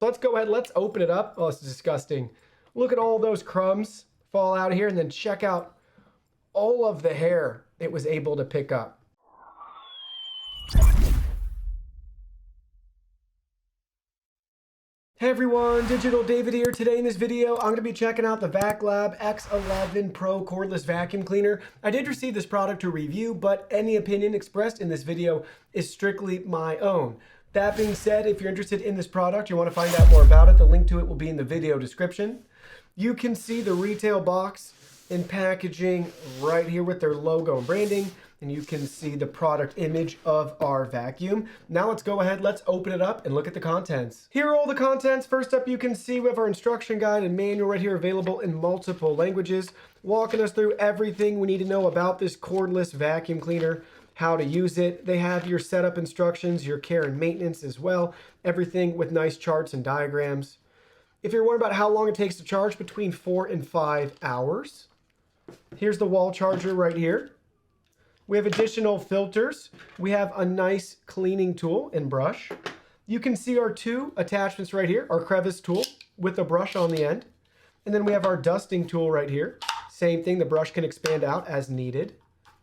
So let's go ahead, let's open it up. Oh, it's disgusting. Look at all those crumbs fall out of here, and then check out all of the hair it was able to pick up. Hey everyone, Digital David here. Today in this video, I'm going to be checking out the VACLAB X11 Pro Cordless Vacuum Cleaner. I did receive this product to review, but any opinion expressed in this video is strictly my own. That being said, if you're interested in this product, you want to find out more about it, the link to it will be in the video description. You can see the retail box and packaging right here with their logo and branding, and you can see the product image of our vacuum. Now let's go ahead, let's open it up and look at the contents. Here are all the contents. First up, you can see we have our instruction guide and manual right here available in multiple languages, walking us through everything we need to know about this cordless vacuum cleaner, how to use it. They have your setup instructions, your care and maintenance as well, everything with nice charts and diagrams. If you're worried about how long it takes to charge, between 4 and 5 hours. Here's the wall charger right here. We have additional filters. We have a nice cleaning tool and brush. You can see our two attachments right here, our crevice tool with a brush on the end. And then we have our dusting tool right here. Same thing, the brush can expand out as needed.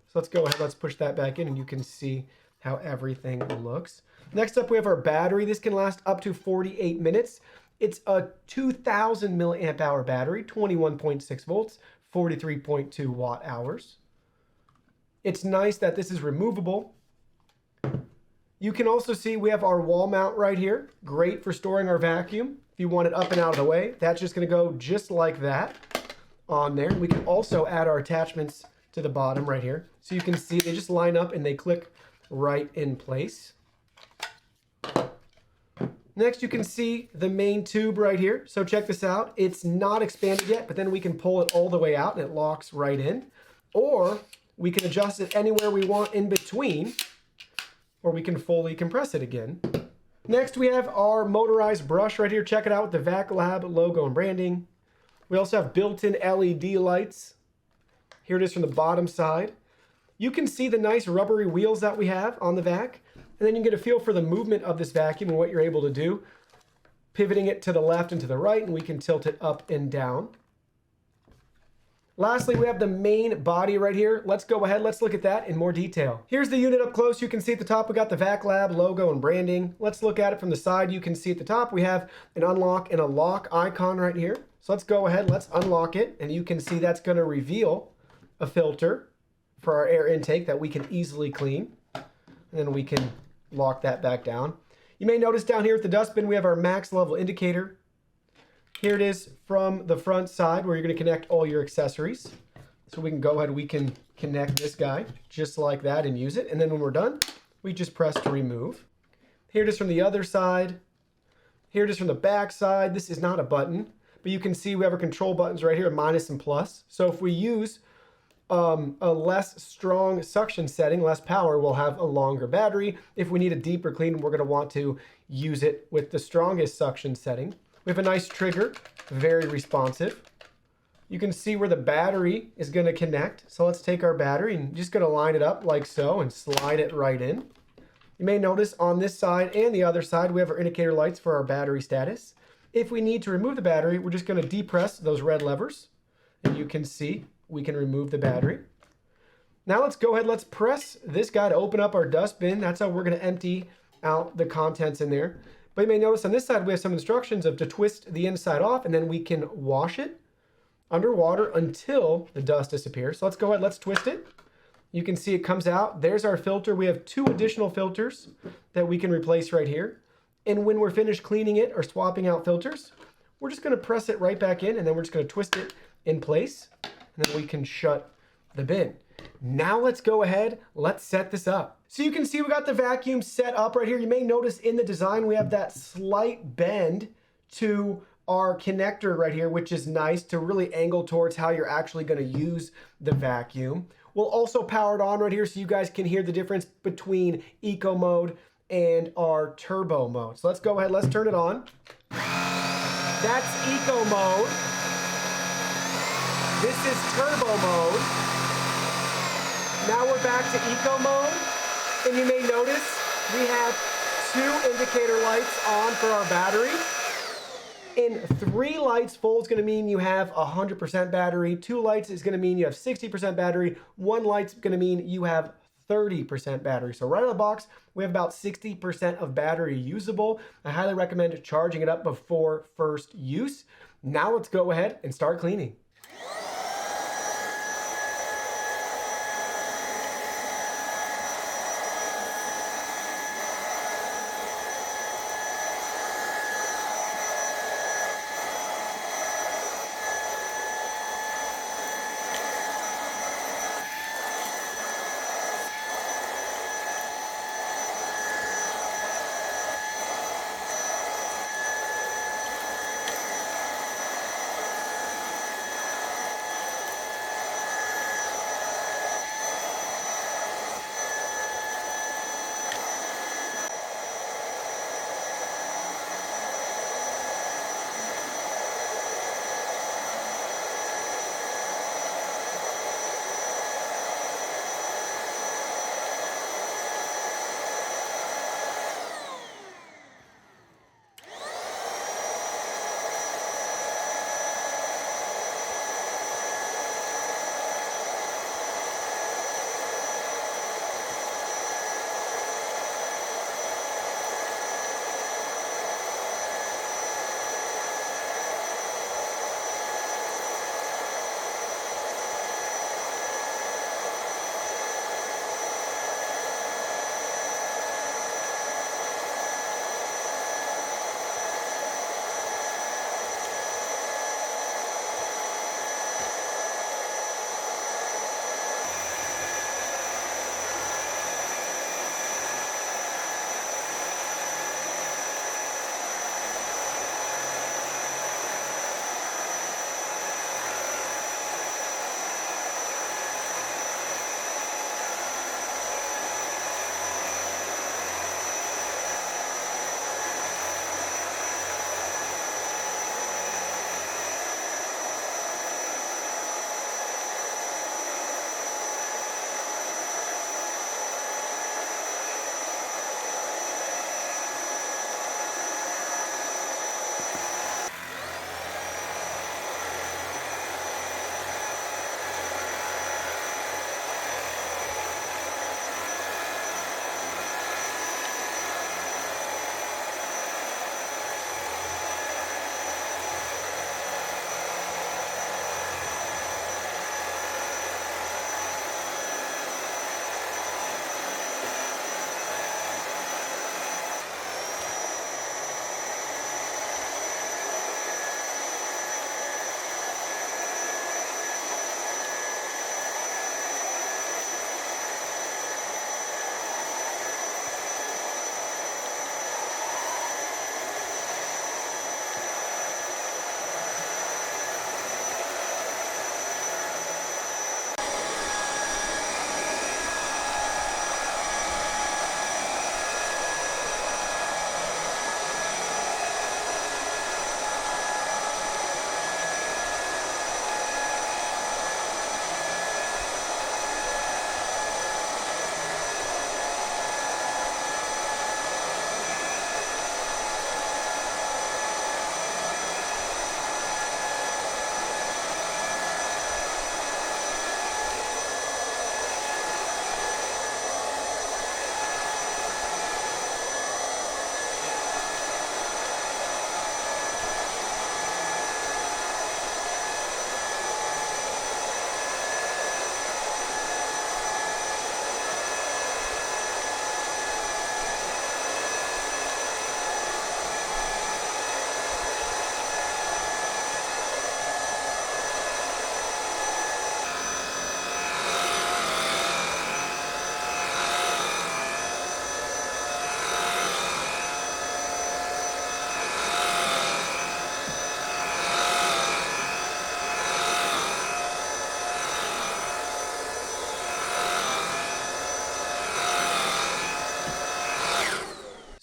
So let's go ahead, let's push that back in and you can see how everything looks. Next up, we have our battery. This can last up to 48 minutes. It's a 2000 milliamp hour battery, 21.6 volts, 43.2 watt hours. It's nice that this is removable. You can also see we have our wall mount right here. Great for storing our vacuum. If you want it up and out of the way, that's just going to go just like that on there. We can also add our attachments to the bottom right here. So you can see they just line up and they click right in place. Next, you can see the main tube right here. So check this out. It's not expanded yet, but then we can pull it all the way out and it locks right in. Or we can adjust it anywhere we want in between, or we can fully compress it again. Next, we have our motorized brush right here. Check it out with the VACLAB logo and branding. We also have built-in LED lights. Here it is from the bottom side. You can see the nice rubbery wheels that we have on the vac. And then you can get a feel for the movement of this vacuum and what you're able to do. Pivoting it to the left and to the right, and we can tilt it up and down. Lastly, we have the main body right here. Let's go ahead, let's look at that in more detail. Here's the unit up close. You can see at the top, we got the VACLAB logo and branding. Let's look at it from the side. You can see at the top, we have an unlock and a lock icon right here. So let's go ahead, let's unlock it. And you can see that's gonna reveal a filter for our air intake that we can easily clean. And then we can lock that back down. You may notice down here at the dustbin, we have our max level indicator. Here it is from the front side where you're going to connect all your accessories. So we can go ahead, we can connect this guy just like that and use it. And then when we're done, we just press to remove. Here it is from the other side. Here it is from the back side. This is not a button, but you can see we have our control buttons right here, minus and plus. So if we use a less strong suction setting, less power, we'll have a longer battery. If we need a deeper clean, we're going to want to use it with the strongest suction setting. We have a nice trigger, very responsive. You can see where the battery is going to connect. So let's take our battery and just going to line it up like so and slide it right in. You may notice on this side and the other side, we have our indicator lights for our battery status. If we need to remove the battery, we're just going to depress those red levers, and you can see we can remove the battery. Now let's go ahead, let's press this guy to open up our dustbin. That's how we're going to empty out the contents in there. But you may notice on this side, we have some instructions of to twist the inside off, and then we can wash it underwater until the dust disappears. So let's go ahead, let's twist it. You can see it comes out. There's our filter. We have 2 additional filters that we can replace right here. And when we're finished cleaning it or swapping out filters, we're just going to press it right back in, and then we're just going to twist it in place. And then we can shut the bin. Now let's go ahead, let's set this up. So you can see we got the vacuum set up right here. You may notice in the design we have that slight bend to our connector right here, which is nice to really angle towards how you're actually going to use the vacuum. We'll also power it on right here so you guys can hear the difference between eco mode and our turbo mode. So let's go ahead, let's turn it on. That's eco mode. This is turbo mode. Now we're back to eco mode, and you may notice we have 2 indicator lights on for our battery. And 3 lights full is going to mean you have 100% battery. 2 lights is going to mean you have 60% battery. 1 light's going to mean you have 30% battery. So right out of the box, we have about 60% of battery usable. I highly recommend charging it up before first use. Now let's go ahead and start cleaning.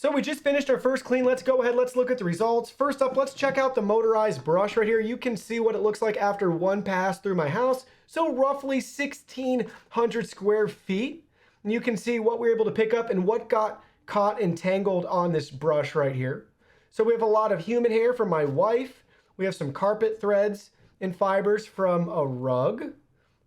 So we just finished our first clean. Let's go ahead, let's look at the results. First up, let's check out the motorized brush right here. You can see what it looks like after one pass through my house. So roughly 1,600 square feet. And you can see what we were able to pick up and what got caught and tangled on this brush right here. So we have a lot of human hair from my wife. We have some carpet threads and fibers from a rug.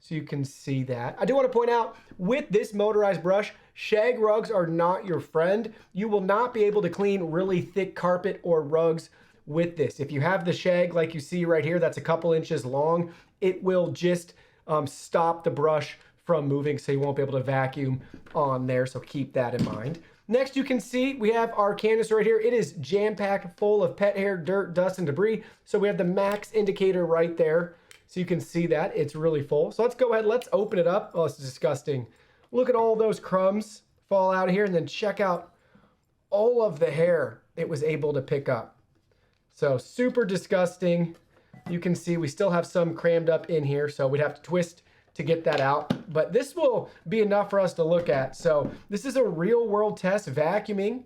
So you can see that. I do want to point out, with this motorized brush, shag rugs are not your friend. You will not be able to clean really thick carpet or rugs with this. If you have the shag like you see right here, that's a couple inches long, it will just stop the brush from moving, so you won't be able to vacuum on there, so keep that in mind. Next, you can see we have our canister right here. It is jam-packed full of pet hair, dirt, dust, and debris. So we have the max indicator right there. So you can see that it's really full. So let's go ahead, let's open it up. Oh, it's disgusting. Look at all those crumbs fall out of here, and then check out all of the hair it was able to pick up. So super disgusting. You can see we still have some crammed up in here, so we'd have to twist to get that out. But this will be enough for us to look at. So this is a real world test vacuuming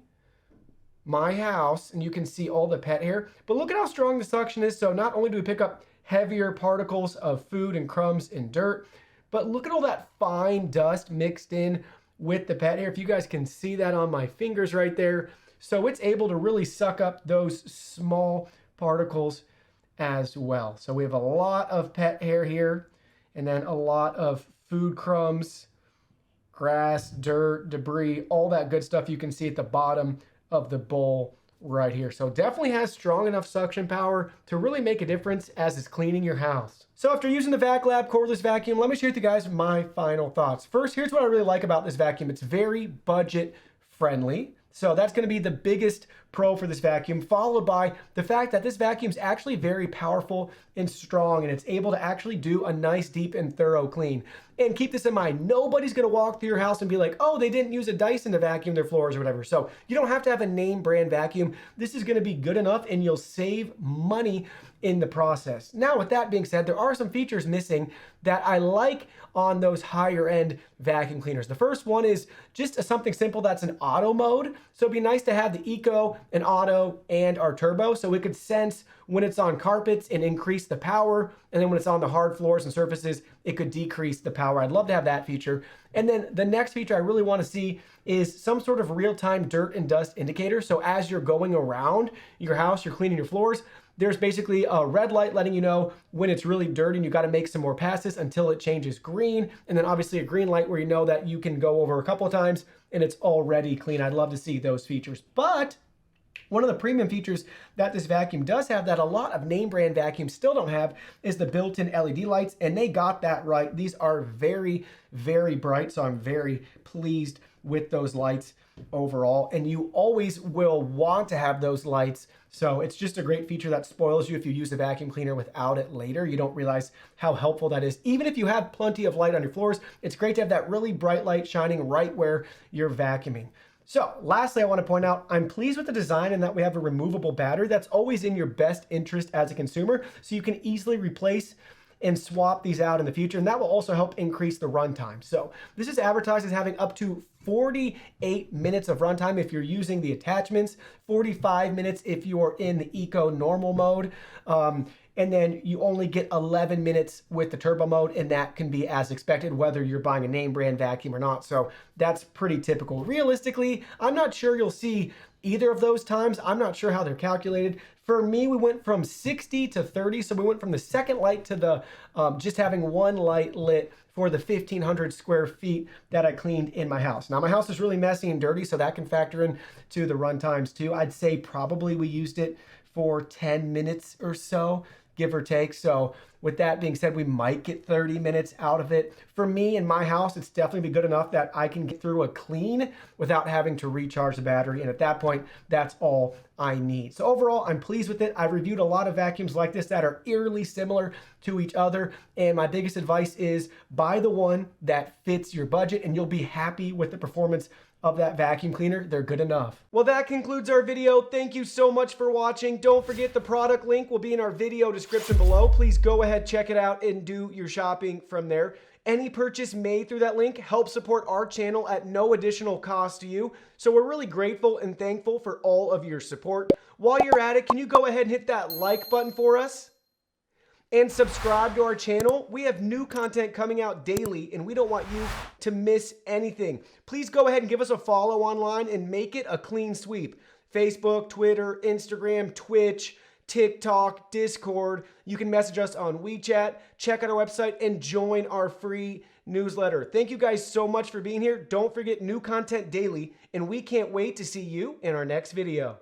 my house, and you can see all the pet hair. But look at how strong the suction is. So not only do we pick up heavier particles of food and crumbs and dirt, but look at all that fine dust mixed in with the pet hair. If you guys can see that on my fingers right there. So it's able to really suck up those small particles as well. So we have a lot of pet hair here, and then a lot of food crumbs, grass, dirt, debris, all that good stuff you can see at the bottom of the bowl right here. So definitely has strong enough suction power to really make a difference as it's cleaning your house. So after using the VACLAB cordless vacuum, let me share with you guys my final thoughts. First, here's what I really like about this vacuum. It's very budget friendly. So that's going to be the biggest pro for this vacuum, followed by the fact that this vacuum is actually very powerful and strong, and it's able to actually do a nice, deep, and thorough clean. And keep this in mind, nobody's going to walk through your house and be like, oh, they didn't use a Dyson to vacuum their floors or whatever. So you don't have to have a name brand vacuum. This is going to be good enough, and you'll save money in the process. Now, with that being said, there are some features missing that I like on those higher end vacuum cleaners. The first one is just something simple that's an auto mode. So it'd be nice to have the eco and auto and our turbo, so it could sense when it's on carpets and increase the power, and then when it's on the hard floors and surfaces, it could decrease the power. I'd love to have that feature. And then the next feature I really want to see is some sort of real-time dirt and dust indicator. So as you're going around your house, you're cleaning your floors, there's basically a red light letting you know when it's really dirty and you got to make some more passes until it changes green. And then obviously a green light where you know that you can go over a couple of times and it's already clean. I'd love to see those features. But one of the premium features that this vacuum does have that a lot of name brand vacuums still don't have is the built-in LED lights, and they got that right. These are very, very bright, so I'm very pleased with those lights overall, and you always will want to have those lights. So it's just a great feature that spoils you if you use the vacuum cleaner without it later. You don't realize how helpful that is. Even if you have plenty of light on your floors, it's great to have that really bright light shining right where you're vacuuming. So lastly, I want to point out, I'm pleased with the design and that we have a removable battery. That's always in your best interest as a consumer, so you can easily replace and swap these out in the future, and that will also help increase the runtime. So this is advertised as having up to 48 minutes of runtime if you're using the attachments, 45 minutes if you're in the eco normal mode, and then you only get 11 minutes with the turbo mode, and that can be as expected whether you're buying a name brand vacuum or not. So that's pretty typical. Realistically, I'm not sure you'll see either of those times. I'm not sure how they're calculated. For me, we went from 60 to 30. So we went from the second light to the just having one light lit for the 1,500 square feet that I cleaned in my house. Now, my house is really messy and dirty, so that can factor in to the run times too. I'd say probably we used it for 10 minutes or so, give or take. So with that being said, we might get 30 minutes out of it. For me in my house, it's definitely good enough that I can get through a clean without having to recharge the battery. And at that point, that's all I need. So overall, I'm pleased with it. I've reviewed a lot of vacuums like this that are eerily similar to each other. And my biggest advice is buy the one that fits your budget, and you'll be happy with the performance of that vacuum cleaner. They're good enough. Well, that concludes our video. Thank you so much for watching. Don't forget the product link will be in our video description below. Please go ahead, check it out, and do your shopping from there. Any purchase made through that link helps support our channel at no additional cost to you. So we're really grateful and thankful for all of your support. While you're at it, can you go ahead and hit that like button for us? And subscribe to our channel. We have new content coming out daily, and we don't want you to miss anything. Please go ahead and give us a follow online and make it a clean sweep. Facebook, Twitter, Instagram, Twitch, TikTok, Discord. You can message us on WeChat, check out our website, and join our free newsletter. Thank you guys so much for being here. Don't forget, new content daily, and we can't wait to see you in our next video.